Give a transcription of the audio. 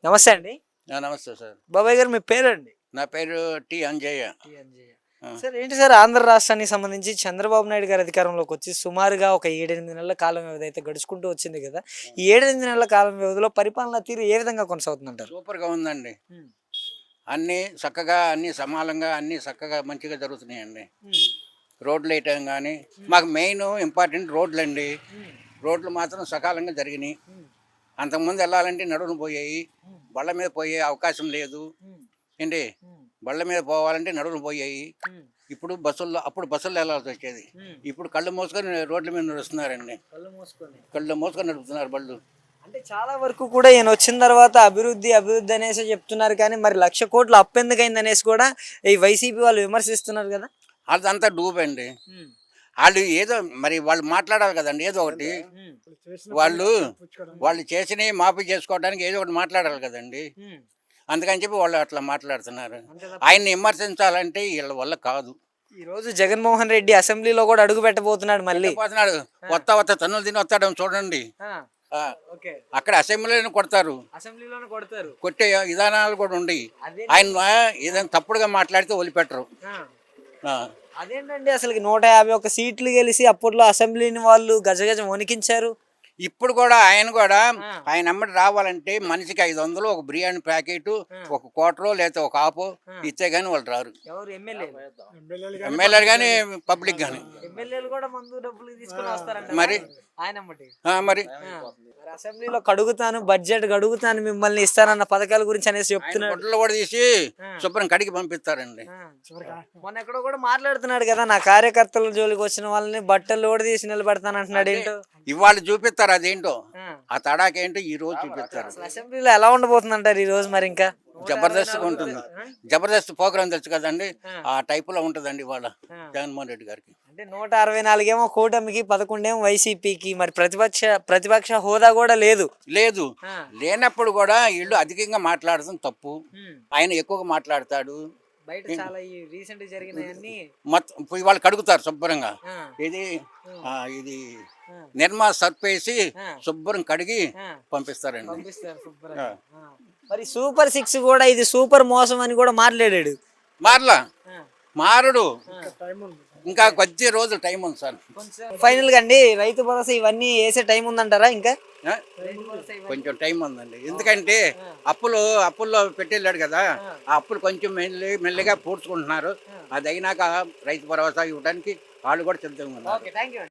నమస్తే అండి. నమస్తే సార్. బాబాయ్ గారు మీ పేరండి? నా పేరు టి. అంజయ్య. టీ అంజయ్య. ఆ! సార్ ఏంటి సార్ ఆంధ్ర రాష్ట్రానికి సంబంధించి చంద్రబాబు నాయుడు గారు అధికారంలోకి వచ్చి సుమారుగా ఒక 7, 8 నెలల కాలం వ్యవధి అయితే గడుచుకుంటూ వచ్చింది కదా! ఈ 7, 8 నెలల కాలం వ్యవధిలో పరిపాలనా తీరు ఏ విధంగా కొనసాగుతుందంటారు? సూపర్‌గా ఉందండి. హ్మ్. అన్నీ చక్కగా, అన్నీ సమానంగా, అన్నీ చక్కగా మంచిగా జరుగుతున్నాయండి. హ్మ్. రోడ్లేయటం గానీ, మాకు మెయిన్ ఇంపార్టెంట్ రోడ్లండి. హ్మ్. రోడ్లు మాత్రం సకాలంగా జరిగినియి. హ్మ్. అంతకుముందు ఎళ్ళాలంటే నడుములు పోయాయి. హ్మ్. బళ్ళ మీద పోయే అవకాశం లేదు. హ్మ్. ఏంటి? హ్మ్. బళ్ళ మీద పోవాలంటే నడుములు పోయాయి. హ్మ్. ఇప్పుడు బస్సుల్లో అప్పుడు బస్సుల్లో ఎళ్ళాల్సొచ్చేది. హ్మ్. ఇప్పుడు కళ్ళు మూసుకొని రోడ్ల మీద నడుస్తున్నారండి. కళ్ళు మూసుకొని. కళ్ళు మూసుకొని నడుపుతున్నారు బళ్ళు. అంటే చాలా వరకు కూడా ఈయన వచ్చిన తర్వాత అభివృద్ధి, అభివృద్ధి అనేసి చెప్తున్నారు కానీ మరి 1,00,000 కోట్ల అప్పెందుకయిందనేసి కూడా ఈ వైసీపీ వాళ్ళు విమర్శిస్తున్నారు కదా! అదంతా డూబండి. హ్మ్. ఆళ్ళు ఏదో మరి వాళ్ళు మాట్లాడాలి కదండీ! ఏదో ఒకటి. హ్మ్. వాళ్ళు వాళ్ళు చేసినయి మాఫీ చేసుకోవడానికి ఏదో ఒకటి మాట్లాడాలి కదండీ! హ్మ్. అందుకని చెప్పి వాళ్ళు అట్లా మాట్లాడుతున్నారు. అంతే తప్ప ఆయన్ని విమర్శించాలంటే ఈళ్ళ వల్ల కాదు. ఈరోజు జగన్మోహన్ రెడ్డి అసెంబ్లీలో కూడా అడుగు పెట్టబోతున్నాడు మళ్ళీ. పోతున్నాడు. వత్తా తన్నులు తిని వస్తాడేమో చూడండి. ఆ! ఆ! ఓకే. అక్కడ అసెంబ్లీలోనే కొడతారు. అసెంబ్లీలోనే కొడతారు. కొట్టే విధానాలు కూడా ఉండయి. అదేంటి? ఆయన ఏదైనా తప్పుడుగా మాట్లాడితే వదిలిపెట్టరు. ఆ! ఆ! అదేంటండి అసలకి 151 సీట్లు గెలిసి అప్పట్లో అసెంబ్లీని వాళ్ళు గజగజ వణికించారు. ఇప్పుడు కూడా ఆ! ఆయన ఎమ్మటి రావాలంటే మనిషికి 500 ఒక బిర్యానీ ప్యాకెటు, ఆ! ఒక క్వార్టరో లేకపోతే ఒక హాఫో ఆ! ఇస్తే గాని వాళ్ళు రారు. ఎవరు ఎమ్మెల్యేలు? ఎమ్మెల్యేలు గాని పబ్లిక్ గాని. ఎమ్మెల్యేలు కూడా మందు డబ్బులు తీసుకొని వస్తారంట మరి ఆయనమ్మటి. మరి మరి అసెంబ్లీలో కడుగుతాను, బడ్జెట్ గడుగుతాను మిమ్మల్ని ఇస్తానన్న పథకాల గురించి అనేసి ఆయన చెప్తున్నాడు. గుడ్డలు కూడా తీసి ఆ! శుభ్రం కడిగి పంపిస్తారండి. ఆ! మొన్న ఎక్కడో కూడా మాట్లాడుతున్నాడు కదా! నా కార్యకర్తల జోలికి వచ్చిన వాళ్ళని బట్టలు కూడా తీసి నిలబెడతాను అంటున్నాడు. అదే ఏంటో? ఇవాళ చూపిస్తారు అదేంటో. ఆ! ఆ తడాకేంటో ఈ రోజు చూపిస్తారు. అసలు అసెంబ్లీలో ఎలా ఉండబోతుందంటారు ఈ రోజు మరి ఇంకా? జబర్దస్త్గా ఉంటుంది. జబర్దస్త్ ప్రోగ్రాం తెలుసు కదండి. ఆ! ఆ టైపులో ఉంటుందండి ఇవాళ ఆ! జగన్మోహన్ రెడ్డి గారికి. అంటే 164 ఏమో కూటమికి, 11 ఏమో వైసీపీకి. మరి ప్రతిపక్ష హోదా కూడా లేదు. లేదు. ఆ! లేనప్పుడు కూడా వీళ్ళు అధికంగా మాట్లాడడం తప్పు. హ్మ్. ఆయన ఎక్కువగా మాట్లాడతాడు. బయట చాలా ఈ రీసెంట్ జరిగినాయన్నీ. మొత్తం పోయి వాళ్ళు కడుగుతారు శుభ్రంగా. ఆ! ఇది హ్మ్. ఇది ఆ! నిర్మా సర్ఫ్ వేసి ఆ! శుభ్రం కడిగి ఆ! పంపిస్తారండి. పంపిస్తారు ఆ. శుభ్రంగా. ఆ! మరి సూపర్ 6 కూడా ఇది సూపర్ మోసం అని కూడా మాట్లాడాడు. మారలా ఆ! మారడు. ఆ! ఇంకా కొద్ది రోజులు టైం ఉంది సార్. ఫైనల్ గా అండి రైతు భరోసా ఇవన్నీ వేసే టైం ఉందంటారా ఇంకా? ఆ? రైతు భరోసా ఇవన్నీ. కొంచెం టైం ఉందండి. ఎందుకంటే ఆ! అప్పుల్లో పెట్టెళ్ళాడు కదా, ఆ! ఆ అప్పులు కొంచెం మెల్లిగా పూడ్చుకుంటున్నారు. ఆ! అది అయినాక రైతు భరోసా ఇవ్వడానికి వాళ్ళు కూడా సిద్ధంగా ఉన్నారు. ఓకే. థ్యాంక్ యూ అండి.